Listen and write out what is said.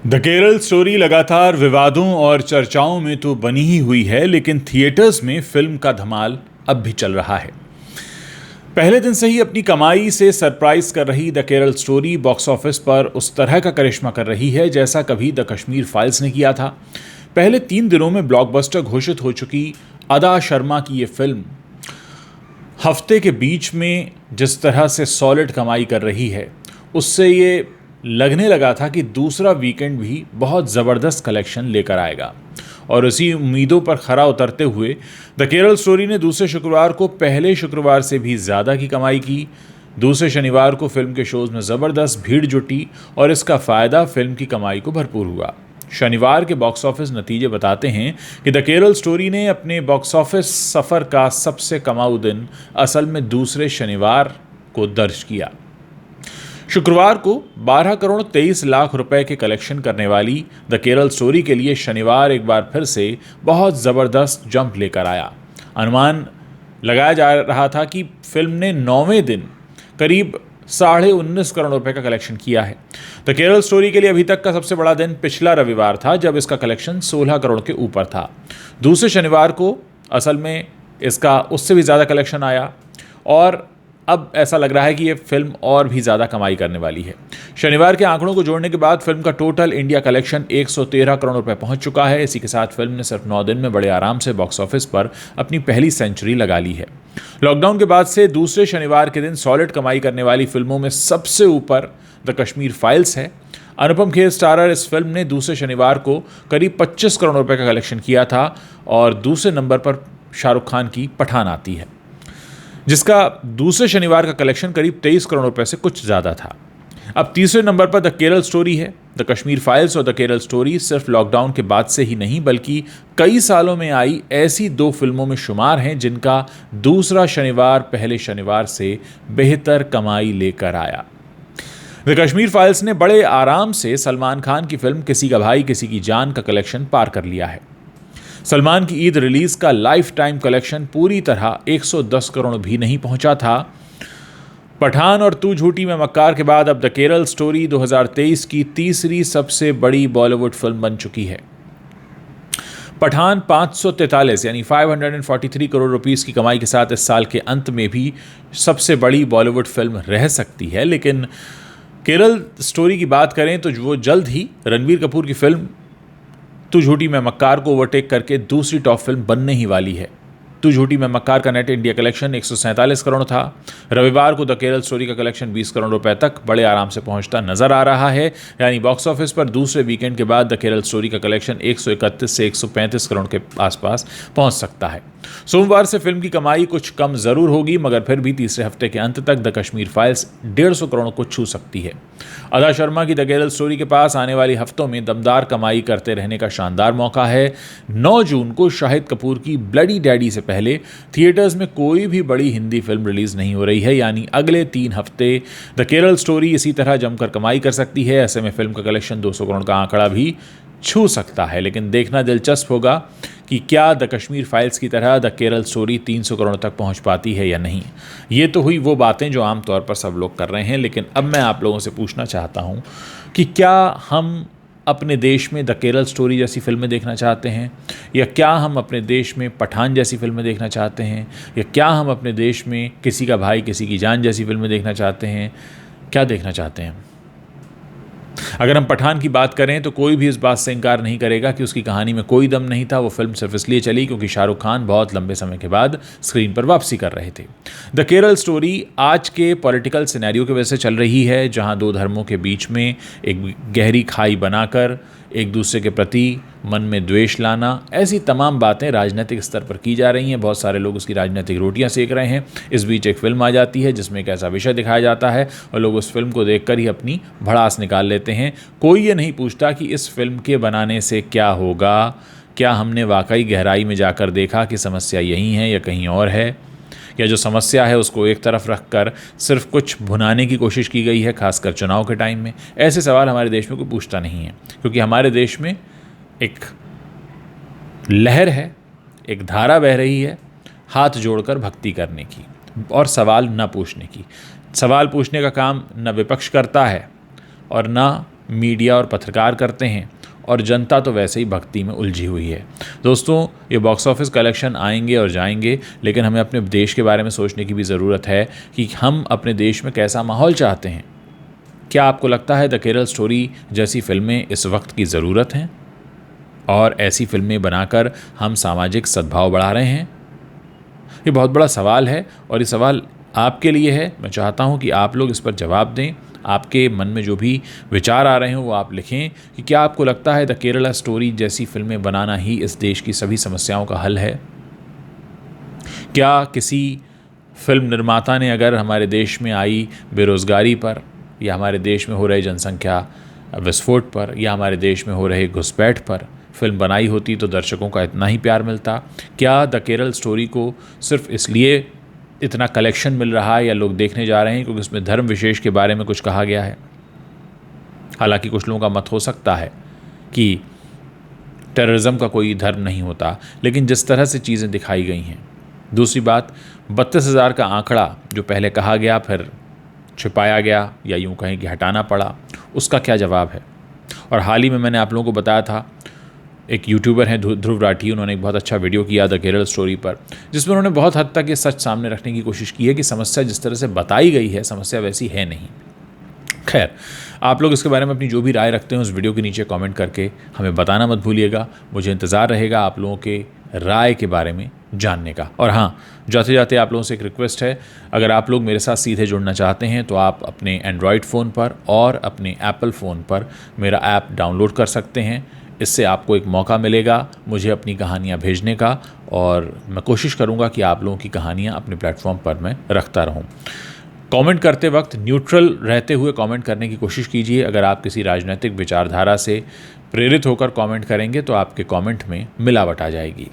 The Kerala story लगातार विवादों और चर्चाओं में तो बनी ही हुई है, लेकिन थिएटर्स में फिल्म का धमाल अब भी चल रहा है। पहले दिन से ही अपनी कमाई से सरप्राइज कर रही the Kerala story box office पर उस तरह का करिश्मा कर रही है जैसा कभी द कश्मीर फाइल्स ने किया था। पहले 3 दिनों में ब्लॉकबस्टर घोषित हो चुकी अदा शर्मा की ये फिल्म हफ्ते के बीच में जिस तरह से सॉलिड कमाई कर रही है, उससे ये लगने लगा था कि दूसरा वीकेंड भी बहुत ज़बरदस्त कलेक्शन लेकर आएगा। और उसी उम्मीदों पर खरा उतरते हुए द केरल स्टोरी ने दूसरे शुक्रवार को पहले शुक्रवार से भी ज़्यादा की कमाई की। दूसरे शनिवार को फिल्म के शोज़ में ज़बरदस्त भीड़ जुटी और इसका फ़ायदा फिल्म की कमाई को भरपूर हुआ। शनिवार के बॉक्स ऑफिस नतीजे बताते हैं कि द केरल स्टोरी ने अपने बॉक्स ऑफिस सफ़र का सबसे कमाऊ दिन असल में दूसरे शनिवार को दर्ज किया। शुक्रवार को 12 करोड़ 23 लाख रुपए के कलेक्शन करने वाली द केरल स्टोरी के लिए शनिवार एक बार फिर से बहुत ज़बरदस्त जंप लेकर आया। अनुमान लगाया जा रहा था कि फिल्म ने 9वें दिन करीब 19.5 करोड़ रुपए का कलेक्शन किया है। द केरल स्टोरी के लिए अभी तक का सबसे बड़ा दिन पिछला रविवार था, जब इसका कलेक्शन 16 करोड़ के ऊपर था। दूसरे शनिवार को असल में इसका उससे भी ज़्यादा कलेक्शन आया और अब ऐसा लग रहा है कि ये फिल्म और भी ज़्यादा कमाई करने वाली है। शनिवार के आंकड़ों को जोड़ने के बाद फिल्म का टोटल इंडिया कलेक्शन 113 करोड़ रुपए पहुंच चुका है। इसी के साथ फिल्म ने सिर्फ 9 दिन में बड़े आराम से बॉक्स ऑफिस पर अपनी पहली सेंचुरी लगा ली है। लॉकडाउन के बाद से दूसरे शनिवार के दिन सॉलिड कमाई करने वाली फिल्मों में सबसे ऊपर द कश्मीर फाइल्स है। अनुपम खेर स्टारर इस फिल्म ने दूसरे शनिवार को करीब 25 करोड़ रुपए का कलेक्शन किया था और दूसरे नंबर पर शाहरुख खान की पठान आती है, जिसका दूसरे शनिवार का कलेक्शन करीब 23 करोड़ रुपए से कुछ ज़्यादा था। अब तीसरे नंबर पर द केरल स्टोरी है। द कश्मीर फाइल्स और द केरल स्टोरी सिर्फ लॉकडाउन के बाद से ही नहीं बल्कि कई सालों में आई ऐसी 2 फिल्मों में शुमार हैं जिनका दूसरा शनिवार पहले शनिवार से बेहतर कमाई लेकर आया। द कश्मीर फाइल्स ने बड़े आराम से सलमान खान की फिल्म किसी का भाई किसी की जान का कलेक्शन पार कर लिया है। सलमान की ईद रिलीज का लाइफ टाइम कलेक्शन पूरी तरह 110 करोड़ भी नहीं पहुंचा था। पठान और तू झूठी में मक्कार के बाद अब द केरल स्टोरी 2023 की तीसरी सबसे बड़ी बॉलीवुड फिल्म बन चुकी है। पठान 543 यानी 543 करोड़ रुपीस की कमाई के साथ इस साल के अंत में भी सबसे बड़ी बॉलीवुड फिल्म रह सकती है, लेकिन केरल स्टोरी की बात करें तो वो जल्द ही रणबीर कपूर की फिल्म तू झूठी में मक्कार को ओवरटेक करके दूसरी टॉप फिल्म बनने ही वाली है। तू झूठी में मक्कार का नेट इंडिया कलेक्शन 147 करोड़ था। रविवार को द केरल स्टोरी का कलेक्शन 20 करोड़ रुपए तक बड़े आराम से पहुंचता नजर आ रहा है, यानी बॉक्स ऑफिस पर दूसरे वीकेंड के बाद द केरल स्टोरी का कलेक्शन 131 से 135 करोड़ के आसपास पहुंच सकता है। सोमवार से फिल्म की कमाई कुछ कम जरूर होगी, मगर फिर भी तीसरे हफ्ते के अंत तक द कश्मीर फाइल्स 150 करोड़ को छू सकती है। अदा शर्मा की द केरल स्टोरी के पास आने वाले हफ्तों में दमदार कमाई करते रहने का शानदार मौका है। 9 जून को शाहिद कपूर की ब्लडी डैडी से पहले थिएटर्स में कोई भी बड़ी हिंदी फिल्म रिलीज नहीं हो रही है, यानी अगले 3 हफ्ते द केरल स्टोरी इसी तरह जमकर कमाई कर सकती है। ऐसे में फिल्म का कलेक्शन 200 करोड़ का आंकड़ा भी छू सकता है, लेकिन देखना दिलचस्प होगा कि क्या द कश्मीर फाइल्स की तरह द केरल स्टोरी 300 करोड़ तक पहुंच पाती है या नहीं। ये तो हुई वो बातें जो आमतौर पर सब लोग कर रहे हैं, लेकिन अब मैं आप लोगों से पूछना चाहता हूं कि क्या हम अपने देश में द केरल स्टोरी जैसी फिल्में देखना चाहते हैं, या क्या हम अपने देश में पठान जैसी फिल्में देखना चाहते हैं, या क्या हम अपने देश में किसी का भाई किसी की जान जैसी फिल्में देखना चाहते हैं। क्या देखना चाहते हैं? अगर हम पठान की बात करें तो कोई भी इस बात से इनकार नहीं करेगा कि उसकी कहानी में कोई दम नहीं था। वो फिल्म सिर्फ इसलिए चली क्योंकि शाहरुख खान बहुत लंबे समय के बाद स्क्रीन पर वापसी कर रहे थे। द केरल स्टोरी आज के पॉलिटिकल सिनेरियो की वजह से चल रही है, जहां 2 धर्मों के बीच में एक गहरी खाई बनाकर एक दूसरे के प्रति मन में द्वेष लाना, ऐसी तमाम बातें राजनीतिक स्तर पर की जा रही हैं। बहुत सारे लोग उसकी राजनीतिक रोटियां सेक रहे हैं। इस बीच एक फिल्म आ जाती है जिसमें एक ऐसा विषय दिखाया जाता है और लोग उस फिल्म को देखकर ही अपनी भड़ास निकाल लेते हैं। कोई ये नहीं पूछता कि इस फिल्म के बनाने से क्या होगा, क्या हमने वाकई गहराई में जाकर देखा कि समस्या यही है या कहीं और है, या जो समस्या है उसको एक तरफ रखकर सिर्फ कुछ भुनाने की कोशिश की गई है, खासकर चुनाव के टाइम में। ऐसे सवाल हमारे देश में कोई पूछता नहीं है, क्योंकि हमारे देश में एक लहर है, एक धारा बह रही है हाथ जोड़कर भक्ति करने की और सवाल न पूछने की। सवाल पूछने का काम न विपक्ष करता है और न मीडिया और पत्रकार करते हैं, और जनता तो वैसे ही भक्ति में उलझी हुई है। दोस्तों, ये बॉक्स ऑफिस कलेक्शन आएंगे और जाएंगे, लेकिन हमें अपने देश के बारे में सोचने की भी ज़रूरत है कि हम अपने देश में कैसा माहौल चाहते हैं। क्या आपको लगता है द केरल स्टोरी जैसी फिल्में इस वक्त की ज़रूरत हैं, और ऐसी फिल्में बनाकर हम सामाजिक सद्भाव बढ़ा रहे हैं? ये बहुत बड़ा सवाल है, और ये सवाल आपके लिए है। मैं चाहता हूँ कि आप लोग इस पर जवाब दें। आपके मन में जो भी विचार आ रहे हों वो आप लिखें कि क्या आपको लगता है द केरला स्टोरी जैसी फिल्में बनाना ही इस देश की सभी समस्याओं का हल है? क्या किसी फिल्म निर्माता ने अगर हमारे देश में आई बेरोज़गारी पर, या हमारे देश में हो रहे जनसंख्या विस्फोट पर, या हमारे देश में हो रहे घुसपैठ पर फिल्म बनाई होती तो दर्शकों का इतना ही प्यार मिलता? क्या द केरल स्टोरी को सिर्फ इसलिए इतना कलेक्शन मिल रहा है या लोग देखने जा रहे हैं क्योंकि उसमें धर्म विशेष के बारे में कुछ कहा गया है? हालांकि कुछ लोगों का मत हो सकता है कि टेररिज्म का कोई धर्म नहीं होता, लेकिन जिस तरह से चीज़ें दिखाई गई हैं। दूसरी बात, 32,000 का आंकड़ा जो पहले कहा गया फिर छिपाया गया, या यूँ कहें कि हटाना पड़ा, उसका क्या जवाब है? और हाल ही में मैंने आप लोगों को बताया था, एक यूट्यूबर हैं ध्रुव राठी, उन्होंने एक बहुत अच्छा वीडियो किया द केरल स्टोरी पर, जिसमें उन्होंने बहुत हद तक ये सच सामने रखने की कोशिश की है कि समस्या जिस तरह से बताई गई है, समस्या वैसी है नहीं। खैर, आप लोग इसके बारे में अपनी जो भी राय रखते हैं उस वीडियो के नीचे कमेंट करके हमें बताना मत भूलिएगा। मुझे इंतज़ार रहेगा आप लोगों के राय के बारे में जानने का। और हाँ, जाते जाते आप लोगों से एक रिक्वेस्ट है, अगर आप लोग मेरे साथ सीधे जुड़ना चाहते हैं तो आप अपने एंड्रॉयड फ़ोन पर और अपने एप्पल फ़ोन पर मेरा ऐप डाउनलोड कर सकते हैं। इससे आपको एक मौका मिलेगा मुझे अपनी कहानियाँ भेजने का, और मैं कोशिश करूँगा कि आप लोगों की कहानियाँ अपने प्लेटफॉर्म पर मैं रखता रहूँ। कमेंट करते वक्त न्यूट्रल रहते हुए कमेंट करने की कोशिश कीजिए। अगर आप किसी राजनीतिक विचारधारा से प्रेरित होकर कमेंट करेंगे तो आपके कमेंट में मिलावट आ जाएगी।